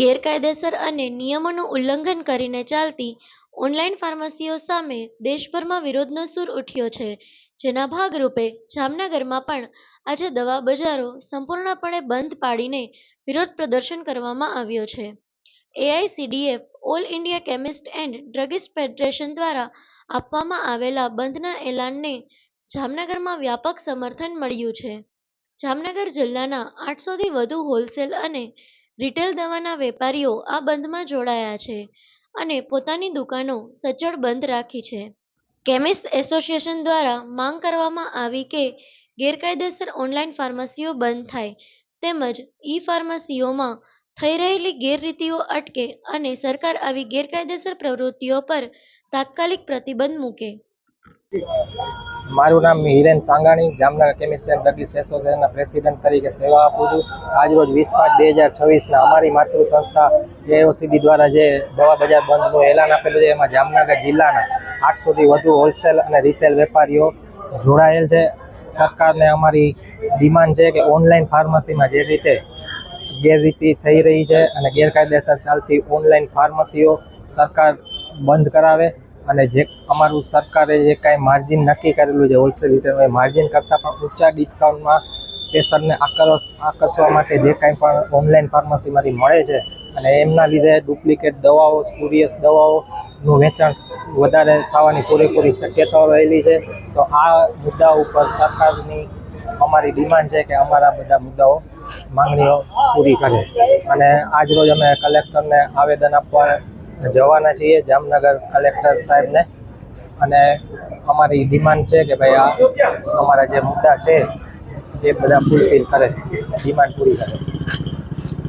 ગેરકાયદેસર અને નિયમોનું ઉલ્લંઘન કરીને ચાલતી ઓનલાઈન ફાર્મસીઓ સામે દેશભરમાં વિરોધનો સૂર ઉઠ્યો છે, જેના ભાગરૂપે જામનગરમાં પણ આજે દવા બજારો સંપૂર્ણપણે બંધ પાડીને વિરોધ પ્રદર્શન કરવામાં આવ્યો છે. AICDF all India chemist and druggist federation દ્વારા આપવામાં આવેલા બંધના એલાનને જામનગરમાં વ્યાપક સમર્થન મળ્યું છે. જામનગર જિલ્લાના 800થી વધુ હોલસેલ અને રિટેલ દવાના વેપારીઓ આ બંધમાં જોડાયા છે અને પોતાની દુકાનો સજ્જડ બંધ રાખી છે. કેમિસ્ટ એસોસિએશન દ્વારા માંગ કરવામાં આવી કે ગેરકાયદેસર ઓનલાઈન ફાર્મસીઓ બંધ થાય તેમજ ઈ-ફાર્મસીઓમાં થઈ રહેલી ગેરરીતિઓ અટકે અને સરકાર આવી ગેરકાયદેસર પ્રવૃત્તિઓ પર તાત્કાલિક પ્રતિબંધ મૂકે. મારું નામ Hiren Sangani, Jamnagar chemist and druggist એસોસિએશનના પ્રેસિડેન્ટ તરીકે સેવા આપું છું. આજરોજ 20/5/2026ના અમારી માતૃ સંસ્થા એઓસીડી દ્વારા જે દવા બજાર બંધનું એલાન આપેલું છે, એમાં જામનગર જિલ્લાના 800થી વધુ હોલસેલ અને રિટેલ વેપારીઓ જોડાયેલ છે. સરકારને અમારી ડિમાન્ડ છે કે ઓનલાઈન ફાર્મસીમાં જે રીતે ગેરરીતિ થઈ રહી છે અને ગેરકાયદેસર ચાલતી ઓનલાઈન ફાર્મસીઓ સરકાર બંધ કરાવે અને જે અમારું સરકારે જે કાંઈ માર્જિન નક્કી કરેલું છે હોલસેલ રિટેલમાં, માર્જિન કરતાં પણ ઊંચા ડિસ્કાઉન્ટમાં પેશન્ટને આકર્ષવા માટે જે કાંઈ પણ ઓનલાઈન ફાર્મસીમાંથી મળે છે અને એમના લીધે ડુપ્લિકેટ દવાઓ, સ્પુરિયસ દવાઓનું વેચાણ વધારે થવાની પૂરેપૂરી શક્યતાઓ રહેલી છે. તો આ મુદ્દા ઉપર સરકારની અમારી ડિમાન્ડ છે કે અમારા બધા મુદ્દાઓ, માંગણીઓ પૂરી કરે. અને આજરોજ અમે કલેક્ટરને આવેદન આપવા જવાના છીએ, જામનગર કલેક્ટર સાહેબને, અને અમારી ડિમાન્ડ છે કે ભાઈ આ અમારા જે મુદ્દા છે એ બધા ફૂલફિલ કરે, ડિમાન્ડ પૂરી કરે.